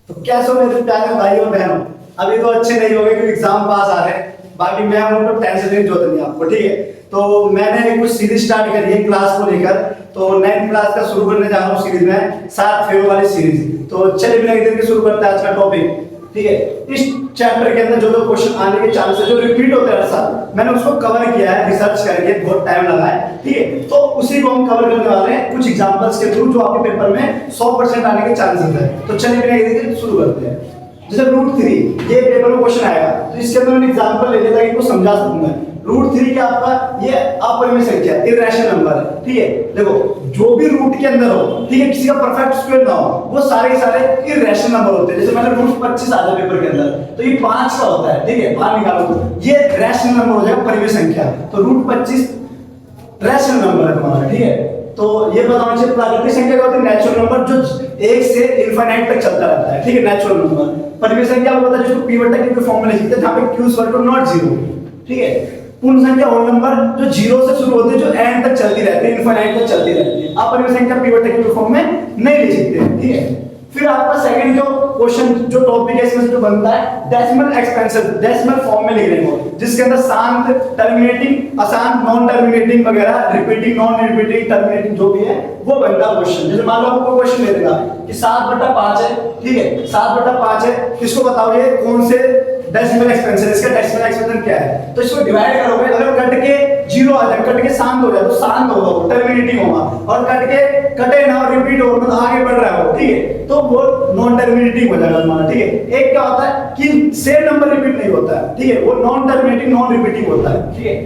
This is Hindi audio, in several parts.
तो कैसे हो मेरे प्यारे भाई और बहनों। अभी तो अच्छे नहीं हो गए क्योंकि एग्जाम पास आ रहे हैं। बाकी मैं हूं तो टेंशन नहीं जोत नहीं आपको, ठीक है। तो मैंने कुछ सीरीज स्टार्ट करी है क्लास को लेकर। तो 9th क्लास का शुरू करने जा रहा हूँ सीरीज में, 7 फेब्रुआरी वाली सीरीज। तो चलिए बिना देर के शुरू करते हैं आज का टॉपिक, ठीक है। इस चैप्टर के अंदर जो जो क्वेश्चन आने के चांसेस जो रिपीट होते हैं हर साल, मैंने उसको कवर किया है रिसर्च करके, बहुत टाइम लगा है, ठीक है। तो उसी को हम कवर करने वाले हैं कुछ एग्जांपल्स के थ्रू जो आपके पेपर में 100% आने के चांसेस है। तो चलिए बिना देर के शुरू करते हैं। जैसे √3 ये पेपर में क्वेश्चन आएगा, तो इसके अंदर मैंने एग्जांपल ले लिया ताकि इनको समझा सकूं मैं। √3 क्या आपका ये अपरिमेय संख्या, इररेशनल नंबर है, ठीक है। देखो जो भी रूट के अंदर हो, ठीक है, किसी का परफेक्ट स्क्वायर ना हो, वो सारे के सारे इररेशनल नंबर होते हैं। जैसे मैंने √25 आ जाए पेपर के अंदर, तो ये 5 का होता है, ठीक है, बाहर निकालो तो ये रैशनल नंबर हो जाएगा, परिमेय संख्या। तो √25 रैशनल नंबर है तुम्हारा, ठीक है। तो ये बताना चाहिए प्राकृतिक संख्या का होता है नेचुरल नंबर जो 1 से इनफिनिट तक चलता रहता है, ठीक है, नेचुरल नंबर। परिमेय संख्या आपको पता है जिसको p बटा q के फॉर्म में लिखते हैं, जहां पे q इक्वल टू नॉट 0, ठीक है। पूर्ण संख्या होल नंबर जो 0 से शुरू होती है, जो एंड तक चलती रहती है, इनफिनिट तक चलती रहती है। आप परिमेय संख्या p बटा q के फॉर्म में नहीं लिख सकते, ठीक है। फिर आपका सेकंड जो क्वेश्चन जो टॉपिक है इसमें जो बनता है डेसिमल एक्सपेंशन, डेसिमल फॉर्म में लिख रहे हो, जिसके अंदर शांत, टर्मिनेटिंग, अशांत, नॉन टर्मिनेटिंग वगैरह, रिपीटिंग, नॉन रिपीटिंग, टर्मिनेटिंग जो भी है वो बनता है क्वेश्चन। जैसे मान लो आपको क्वेश्चन दे देगा कि 7/5 है, ठीक है, 7/5 है, इसको बताओ ये कौन से डेसिमल एक्सपेंशन, इसका डेसिमल एक्सपेंशन क्या है। तो इसको डिवाइड करोगे, अगर कट के 0 आ जाए, कट के शांत हो जाए तो शांत होगा, वो टर्मिनेटिंग होगा, और कट के कटे ना और रिपीट हो मतलब आगे बढ़ रहा हो, ठीक है, तो वो नॉन टर्मिनेटिंग हो जाएगा तुम्हारा, ठीक है। एक क्या होता है कि सेम नंबर रिपीट नहीं होता है, ठीक है, वो नॉन टर्मिनेटिंग, नॉन रिपीटिंग होता है, ठीक है।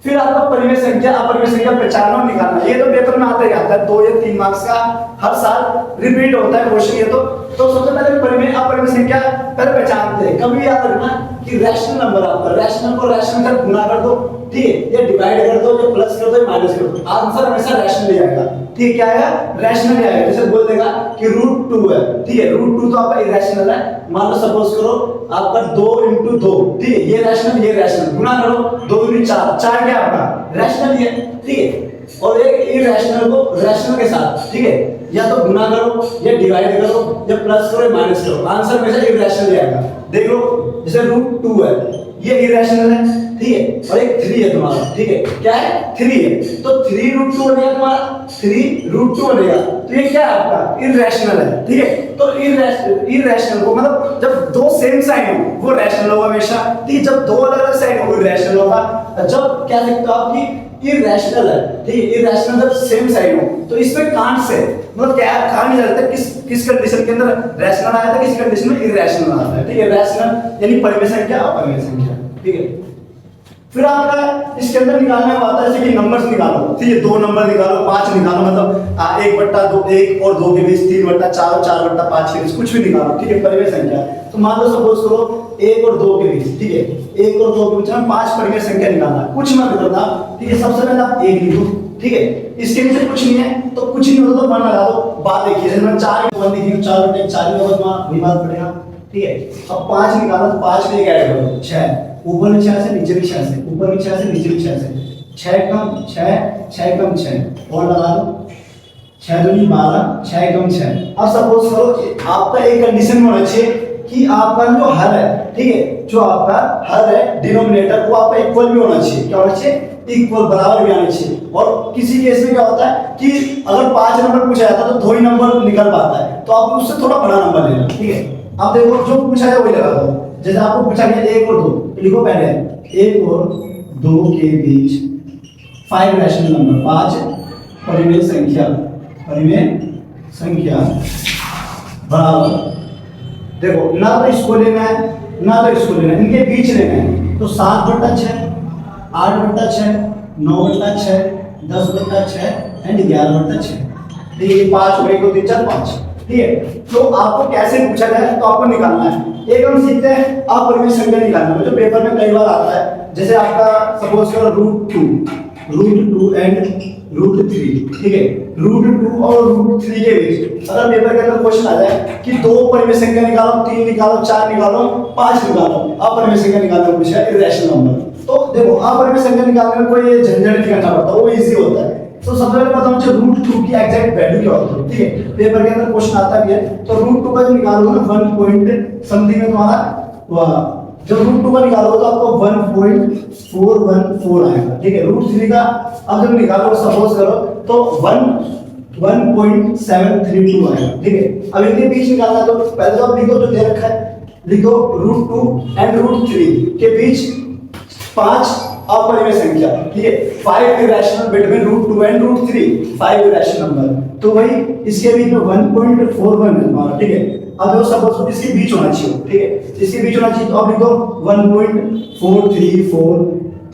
फिर आपका परिमेय संख्या, अपरिमेय संख्या पहचानना और निकालना, ये तो पेपर में आता ही आता है, 2 या 3 मार्क्स का हर साल रिपीट होता है क्वेश्चन ये तो सबसे पहले परिमेय अपरिमेय संख्या पहले पहचानते हैं। कभी याद रखना कि रैशनल नंबर आपका, रैशनल को रैशनल से गुना कर दो, ठीक है, या डिवाइड कर दो, या प्लस कर दो, या माइनस कर दो, आंसर हमेशा रैशनल ही आएगा, ठीक है। क्या आएगा? रैशनल ही आएगा। जैसे बोल देगा कि √2 है, ठीक है, √2 तो आपका इरेशनल है। मान लो सपोज करो आपका 2 × 2, ठीक है, ये रैशनल, ये रैशनल, गुना करो 2 × 4, 4 क्या आपका रैशनल ही है, ठीक है। और एक इरेशनल को रैशनल के साथ, ठीक है, या तो गुना करो, या डिवाइड करो, या प्लस करो, या माइनस करो, आंसर हमेशा इरेशनल ही आएगा। देखो जैसे √2 है, ये इरेशनल है, ठीक है, और एक 3 है तुम्हारा, ठीक है, क्या है 3 है, तो 3√2 बनेगा तुम्हारा, 3√2 बनेगा, तो ये क्या है आपका इरेशनल है, ठीक है। तो इरेशनल को मतलब जब दो सेम साइन हो वो रैशनल होगा हमेशा, ठीक है, जब दो अलग-अलग साइन हो वो इरेशनल होगा। जब क्या लिखते हो आप कि इरेशनल है, ठीक है, इरेशनल जब सेम साइन हो तो इसमें कांट से मतलब क्या कहा नहीं जाता किस कंडीशन के अंदर रैशनल आया था, किस कंडीशन में इरेशनल आता है, ठीक है। रैशनल यानी परिमेय संख्या, अपरिमेय संख्या, ठीक है। फिर आपका इसके अंदर निकालने का आता है जैसे कि नंबर्स निकालो, ठीक है, 2 नंबर निकालो, 5 निकालो, मतलब 1/2, 1 और 2 के बीच, 3/4 और 4/5 के बीच कुछ भी निकालो, ठीक है, परिमेय संख्या। तो मान लो सपोज करो 1 और 2 के बीच, ठीक है, 1 और 2 के बीच में 5 परिमेय संख्या निकालना, कुछ मत करना, ठीक है। सबसे पहले आप 1 लिखो, ठीक है, इसके नीचे कुछ नहीं है तो कुछ नहीं होता तो 1 लगा दो। बात देखिए जैसे मैं 4 के 1 लिखी, 4 में वही बात पड़ेगा, ठीक है। अब 5 निकालो तो 5 के एक ऐड करो 6, ऊपर में 6 से नीचे भी 6 से, ऊपर में 6 से नीचे भी 6 से, 6 कम 6, 6 कम 6 और लगा लो 6 दूनी 12, 6 कम 6। अब सपोज करो आपका एक कंडीशन में होना चाहिए कि आपका जो हर है, ठीक है, जो आपका हर है डिनोमिनेटर वो आपका इक्वल भी होना चाहिए। क्या होना चाहिए? इक्वल, बराबर भी आना चाहिए। और किसी केस में क्या होता है कि अगर 5 नंबर पूछा जाता है तो 2 ही नंबर निकल पाता है, तो आप उससे थोड़ा बड़ा नंबर लेना, ठीक है। अब देखो जो पूछा है वही लगा दो। जैसे आपको पूछा गया 1 और 2, लिखो पहले 1 और 2 के बीच 5 रैशनल नंबर, 5 परिमेय संख्या, परिमेय संख्या बराबर, देखो ना तो इसको लेना है ना तो इसको लेना है, इनके बीच लेना है। तो 7/6, 8/6, 9/6, 10/6 एंड 11/6, ठीक है, 5 हो गए, 2 3 4 5, ठीक है। तो आपको कैसे पूछा जाए तो आपको निकालना है। एक हम सीखते हैं अपरिमेय संख्या निकालना, जो पेपर में कई बार आता है। जैसे आपका सपोज करो √2 एंड √3, ठीक है, √2 और √3 के बीच अगर पेपर के अंदर क्वेश्चन आ जाए कि 2 परिमेय संख्या निकालो, 3 निकालो, 4 निकालो, 5 निकालो, अपरिमेय संख्या निकालना पूछा है, इरेशनल नंबर। तो देखो अपरिमेय संख्या निकालने में कोई झंझट नहीं करना पड़ता, वो इजी होता है। तो सबसे पहले बताऊं मुझे √2 की एग्जैक्ट वैल्यू क्या होती है, ठीक है। पेपर के अंदर क्वेश्चन आता भी है, तो √2 का जो निकालोगे ना 1 पॉइंट समथिंग में तुम्हारा जब √2 का निकालोगे तो आपको 1.414 आएगा, ठीक है। √3 का अब जब निकालो सपोज करो तो 1.732 आएगा, ठीक है। अब इनके बीच निकालना है तो पहले तो आप लिखो जो दे रखा है, लिखो √2 एंड √3 के बीच 5 अपरिमेय संख्या, ठीक है। 5 irrational between √2 and √3, 5 irrational number, तो वही इसके बीच में 1.41 है, ठीक है। अब देखो सपोज इसके बीच होना चाहिए, ठीक है, इसके बीच होना चाहिए, तो अब लिखो 1.434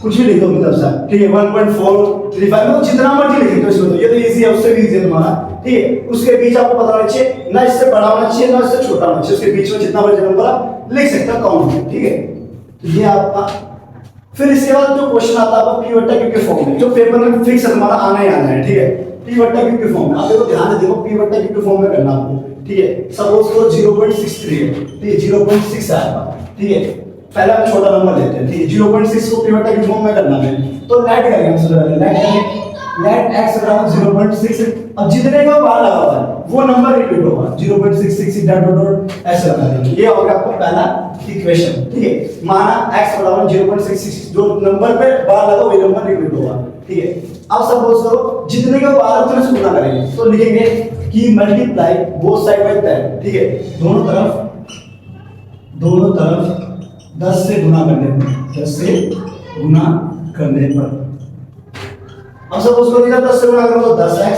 कुछ भी लिखो मतलब सा, ठीक है। 1.435 मतलब जितना मर्जी लिख दो इसमें, तो ये तो इजी है, उससे भी इजी है तुम्हारा, ठीक है। उसके बीच आपको पता होना चाहिए ना इससे बड़ा होना चाहिए ना इससे छोटा होना चाहिए, उसके बीच में जितना मर्जी नंबर आप लिख सकते हो काउंट में, ठीक है। तो ये आपका, फिर इसके बाद जो क्वेश्चन आता है आपका p/q के फॉर्म में, जो पेपर में फिक्स हमारा आना ही आना है, ठीक है। p/q के फॉर्म में आप देखो, ध्यान से देखो, p/q के फॉर्म में करना आपको, ठीक है। सपोज करो 0.63 है, ठीक है, 0.6 आएगा, ठीक है। पहले हम छोटा नंबर लेते हैं, ठीक है। 0.6 को p/q फॉर्म में करना है, तो नेट करेंगे हम सबसे पहले, नेट x बराबर 0.6। अब जितने का बार लगा हुआ है वो नंबर रिपीट होगा, 0.666 डॉट डॉट डॉट ऐसे लगा देंगे, ये होगा आपका पहला इक्वेशन, ठीक है। माना x बराबर 0.666, जो नंबर पे बार लगा वही नंबर रिपीट होगा, ठीक है। अब सपोज करो जितने का बार उतने से गुना करेंगे, तो लिखेंगे कि मल्टीप्लाई बोथ साइड बाय 10, ठीक है। दोनों तरफ 10 से गुना करने पर, 10 से गुना करने पर, अब सपोज करो इधर 10 से गुना करो तो 10x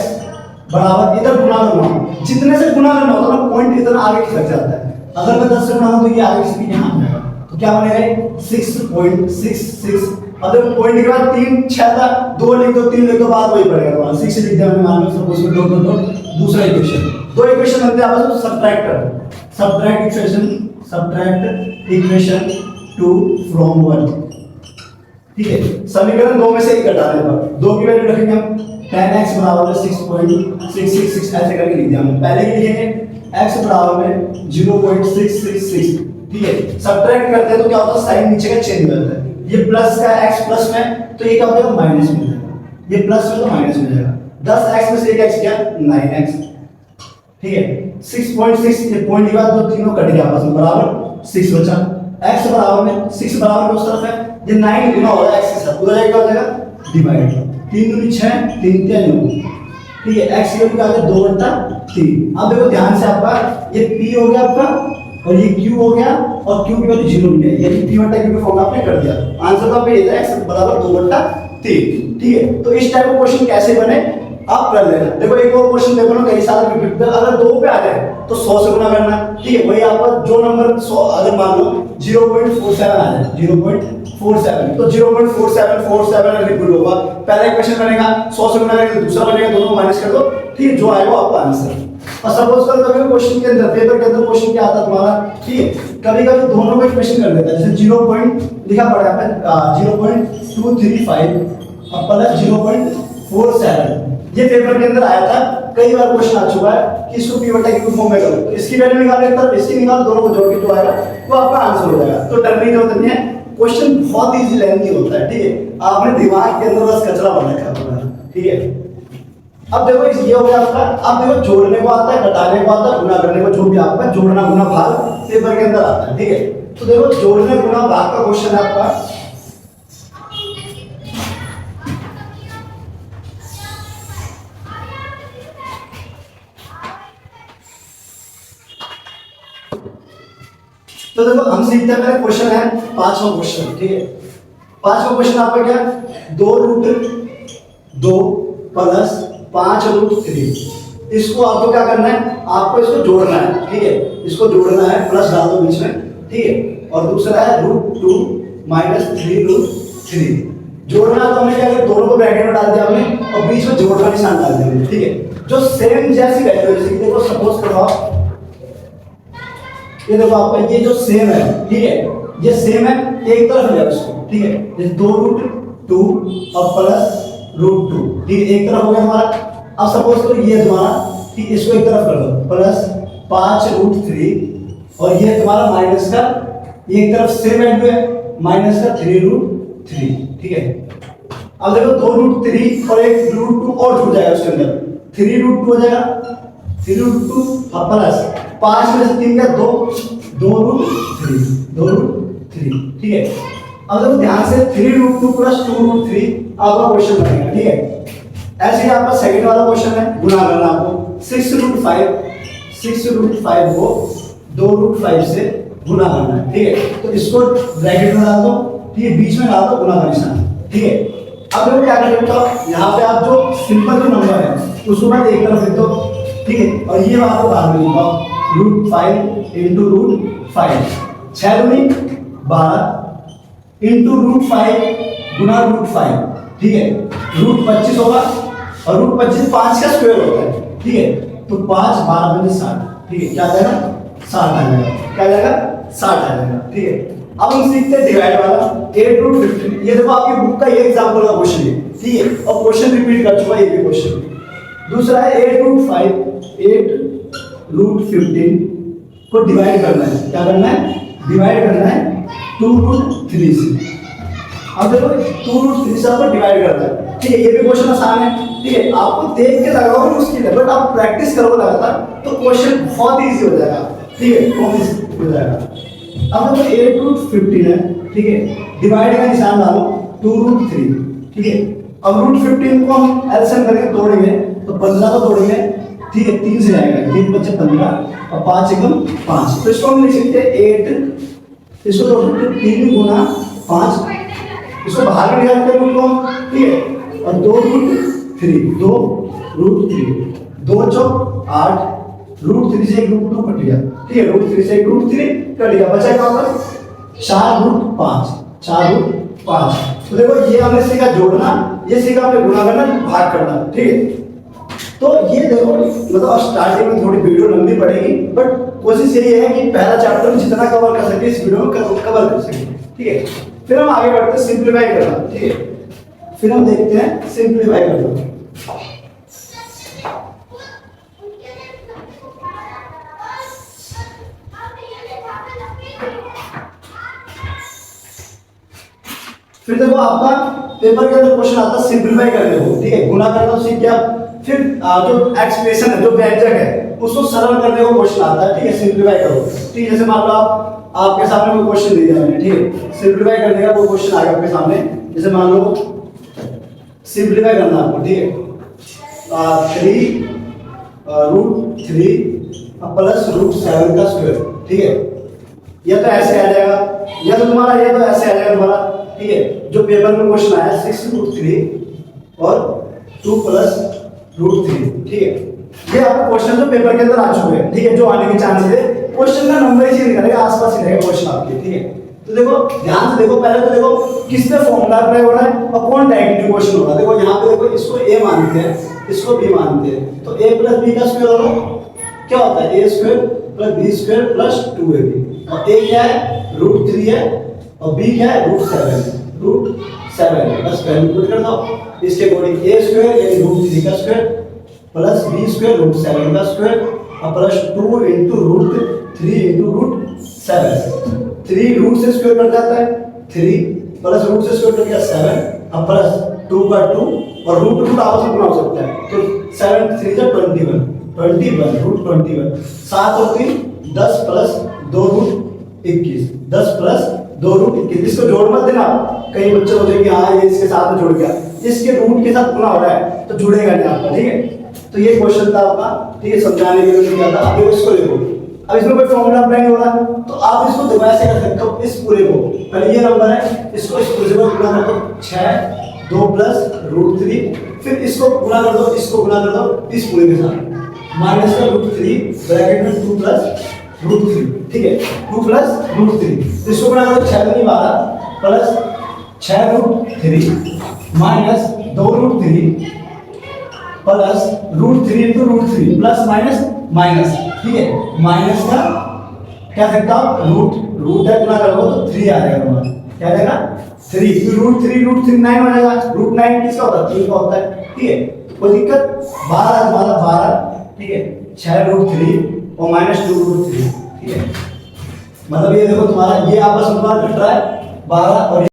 बराबर, इधर गुना करना, जितने से गुना करना होता है ना पॉइंट इतना आगे खिसक जाता है। अगर मैं 10 से गुना करूं तो ये आगे से यहां आ जाएगा, तो क्या बनेगा 6.66। अगर पॉइंट के बाद 3 6 था, 2 लिख दो 3 लिख दो, बाद वही पड़ेगा तुम्हारा 6 लिख दिया मैंने, मान लो सपोज करो दो दूसरा इक्वेशन, दो इक्वेशन बनते हैं आपस में, सब्ट्रैक्ट इक्वेशन 2 फ्रॉम 1, ठीक है। समीकरण 2 में से एक घटाने पर 2 की वैल्यू रखेंगे हम, 10x बराबर 6.666 ऐसे करके लिख दिया हमने। पहले की लिखेंगे x बराबर में 0.666, ठीक है। सब्ट्रैक्ट करते हैं तो क्या होता है, साइन नीचे का चेंज करता है, ये प्लस का x प्लस में, तो ये क्या हो जाएगा माइनस में जाएगा, ये प्लस में तो माइनस में जाएगा। 10x में से एक x क्या 9x, ठीक है। 6.6 ये पॉइंट के बाद जो तीनों कट गया आपस में, बराबर 6 बचा। x बराबर में 6 बराबर उस तरफ है, ये 9 गुना हो रहा है x के साथ, उधर जाएगा क्या हो जाएगा डिवाइड, 3 दूनी 6 3 3 9, ठीक है। x की वैल्यू आ गया 2/3। अब देखो ध्यान से, आपका ये p हो गया आपका और ये q हो गया, और q की वैल्यू 0 मिल गई, यानी p/q के फॉर्म आपने कर दिया। आंसर तो आपका ये था x बराबर 2/3, ठीक है। तो इस टाइप का क्वेश्चन कैसे बने आप कर लेना। देखो एक और क्वेश्चन देखो ना, कई सारे रिपीट, अगर 2 पे आ जाए तो 100 से गुना करना, ठीक है। वही आपका जो नंबर 100, अगर मान लो 0.47 आ जाए, 0.47, तो 0.4747 रिपीट होगा, पहला इक्वेशन बनेगा, 100 से गुना करेंगे दूसरा बनेगा, दोनों माइनस कर दो, ठीक है, जो आएगा आपका आंसर। और सपोज करो कभी क्वेश्चन के अंदर, पेपर के अंदर क्वेश्चन क्या आता है तुम्हारा, ठीक है, कभी-कभी दोनों को इक्वेशन कर देता है, जैसे 0 पॉइंट लिखा पड़ा है 0.235 और प्लस 0.47, ये पेपर के अंदर आया था, कई बार क्वेश्चन आ चुका है कि इसको p/q फॉर्म में करो, तो इसकी वैल्यू निकाल एक तरफ, इसकी निकाल, दोनों को जोड़ के जो आएगा वो आपका आंसर हो जाएगा। तो डरने की जरूरत नहीं है, क्वेश्चन बहुत इजी लेंथी होता है, ठीक है। आपने दिमाग के अंदर बस कचरा भर रखा है, ठीक है। अब देखो ये हो गया आपका, अब देखो जोड़ने को आता है, घटाने को आता है, गुना करने को, जो भी आपका जोड़ना गुना भाग पेपर के अंदर आता है, ठीक है। तो देखो जोड़ने गुना भाग का क्वेश्चन है आपका, तो देखो हम सीखते हैं, पहले क्वेश्चन है 5वां क्वेश्चन, ठीक है। 5वां क्वेश्चन आपका क्या, 2√2 प्लस 5√3, इसको आपको क्या करना है, आपको इसको जोड़ना है, ठीक है। इसको जोड़ना है, प्लस डाल दो बीच में, ठीक है। और दूसरा है √2 माइनस 3√3, जोड़ना तो हमने क्या किया, दोनों को ब्रैकेट में डाल दिया हमने, और बीच में जोड़ का निशान डाल दिया, ठीक है। जो सेम जैसी वैल्यू, जैसे देखो सपोज करो आप, ये देखो आपका ये जो सेम है, ठीक है, ये सेम है, एक तरफ ले उसको, ठीक है। ये 2√2 और प्लस √2, ठीक है, एक तरफ हो गया हमारा। अब सपोज करो ये तुम्हारा, ठीक, इसको एक तरफ कर दो, प्लस 5√3 और ये तुम्हारा माइनस का, एक तरफ सेम वैल्यू है, माइनस का 3√3, ठीक है। अब देखो 2√3 और एक √2 और जुड़ जाएगा उसके अंदर, 3√2 हो जाएगा, 3√2 और प्लस 5 में से 3 का 2, 2√3, ठीक है। अब देखो ध्यान से 3√2 प्लस 2√3 आपका क्वेश्चन बनेगा, ठीक है। ऐसे ही आपका सेकंड वाला क्वेश्चन है, गुना करना आपको 6√5 को 2√5 से गुना करना है, ठीक है। तो इसको ब्रैकेट में डाल दो, ठीक है, बीच में डाल दो गुना का निशान, ठीक है। अब देखो क्या कर सकते हो, यहाँ पे आप जो सिंपल जो नंबर है उसको मैं एक तरफ लिख दो, ठीक है, और ये आपको बाद में लिखा √5 इंटू √5, 6 दूनी 12 इंटू √5 गुना √5, ठीक है। √25 होगा और √25 5 का स्क्वायर होता है, ठीक है। तो 5 12 में 60, ठीक है, क्या आ जाएगा 60 आ जाएगा, क्या आ जाएगा 60 आ जाएगा, ठीक है। अब हम सीखते हैं डिवाइड वाला 8√15। ये देखो आपकी बुक का ये एग्जांपल का क्वेश्चन है, ठीक है, और क्वेश्चन रिपीट कर चुका है ये भी क्वेश्चन। दूसरा है 8√15 को डिवाइड करना है, क्या करना है, डिवाइड करना है 2√3 से। अब देखो 2√3 से आपको डिवाइड करना है, ठीक है, ये भी क्वेश्चन आसान है, ठीक है। आपको देख के लगाओ मुश्किल है, बट आप प्रैक्टिस करो लगातार तो क्वेश्चन बहुत इजी हो जाएगा, ठीक है, बहुत इजी हो जाएगा। अब देखो 8√15 है, ठीक है, डिवाइड का निशान डालो 2√3, ठीक है। अब √15 को हम एलसीएम करके तोड़ेंगे तो 15 को तोड़ेंगे, ठीक है, 3 से आएगा, 3 बचे 15 और 5 एकम 5, तो इसको हम लिख सकते हैं 8, इसको तोड़ सकते हैं 3 गुना 5, इसको बाहर में निकालते हैं रूट को, ठीक है, और 2√3 2 चौक 8, √3 से एक √2 कट गया, ठीक है, √3 से एक √3 कट गया, बचा क्या होगा 4√5, 4√5। तो देखो ये हमने सीखा जोड़ना, ये सीखा हमने गुणा करना, भाग करना, ठीक है। तो ये देखो मतलब स्टार्टिंग में थोड़ी वीडियो लंबी पड़ेगी, बट कोशिश यही है कि पहला चैप्टर में जितना कवर कर सके इस वीडियो में कवर कर सके, ठीक है। फिर हम आगे बढ़ते हैं सिंप्लीफाई करना, ठीक है, फिर हम देखते हैं सिंप्लीफाई करना। फिर देखो आपका पेपर के अंदर क्वेश्चन आता है सिंप्लीफाई करने को, ठीक है, गुना करना सीख गया। फिर जो एक्सप्रेशन है, जो व्यंजक है उसको सरल करने को क्वेश्चन आता है, ठीक है, सिंप्लीफाई करो, ठीक है। जैसे मान लो आपके सामने कोई क्वेश्चन दे दिया मैंने, ठीक है, सिंप्लीफाई करने का कोई क्वेश्चन आ गया आपके सामने, जैसे मान लो सिंप्लीफाई करना आपको, ठीक है, 3√3 प्लस √7 का स्क्वायर, ठीक है, या तो ऐसे आ जाएगा या तो तुम्हारा ये तो ऐसे आ जाएगा तुम्हारा, ठीक है। जो पेपर में क्वेश्चन आया 6√3 और 2 प्लस √3, ठीक है, ये आपका क्वेश्चन जो पेपर के अंदर आ चुके हैं, ठीक है, जो आने के चांसेस है, क्वेश्चन का नंबर ही निकलेगा, आसपास ही रहेगा क्वेश्चन आपके, ठीक है। तो देखो ध्यान से देखो, पहले तो देखो किस पे फॉर्मूला अप्लाई हो रहा है और कौन डायरेक्टली क्वेश्चन होगा। देखो यहाँ पे देखो इसको a मानते हैं, इसको b मानते हैं, तो a प्लस b का स्क्वायर होगा, क्या होता है a square plus b square plus 2ab, और a क्या है √3 है और b क्या है √7, बस कैलकुलेट कर दो इसके अकॉर्डिंग। a स्क्वायर यानी √3 का स्क्वायर प्लस b स्क्वायर √7 का स्क्वायर और प्लस 2 इंटू √3 इंटू √7, 3 रूट से स्क्वायर कट जाता है 3 प्लस रूट से स्क्वायर कट गया 7 और प्लस 2 का 2 और रूट आपस में गुना हो सकता है, तो 7 3 जा 21 रूट 21, 7 और 3 10 प्लस 2 रूट 21, 10 प्लस 2 रूट 21। इसको जोड़ मत देना, कई बच्चे बोलते कि हाँ ये इसके साथ में जुड़ गया, इसके रूट के साथ गुना हो रहा है तो जुड़ेगा नहीं आपका, ठीक है। तो ये क्वेश्चन था आपका, ठीक है, समझाने के लिए किया था। अब देखो इसको देखो, अब इसमें कोई फॉर्मूला अप्लाई नहीं हो रहा तो आप इसको देखो ऐसे कर सकते हो, इस पूरे को पहले ये नंबर है इसको इस पूरे को गुना कर दो 6 2 प्लस √3, फिर इसको गुना कर दो, इसको गुना कर दो इस पूरे के साथ माइनस का √3 ब्रैकेट में 2 प्लस √3, ठीक है, 2 प्लस √3, इसको गुना कर दो 6 दूनी 12 plus 6√3 minus 2√3 plus √3 into √3 plus minus minus, ठीक है, माइनस का क्या सकता हूं रूट है गुना करोगे तो 3 आ जाएगा तुम्हारा, क्या आ जाएगा 3, √3 9 हो जाएगा, √9 किसका होता है 3 का होता है, ठीक है, कोई दिक्कत 12, ठीक है, 6√3 और माइनस 2√3, ठीक है, मतलब ये देखो तुम्हारा ये आपस में घट रहा है 12 और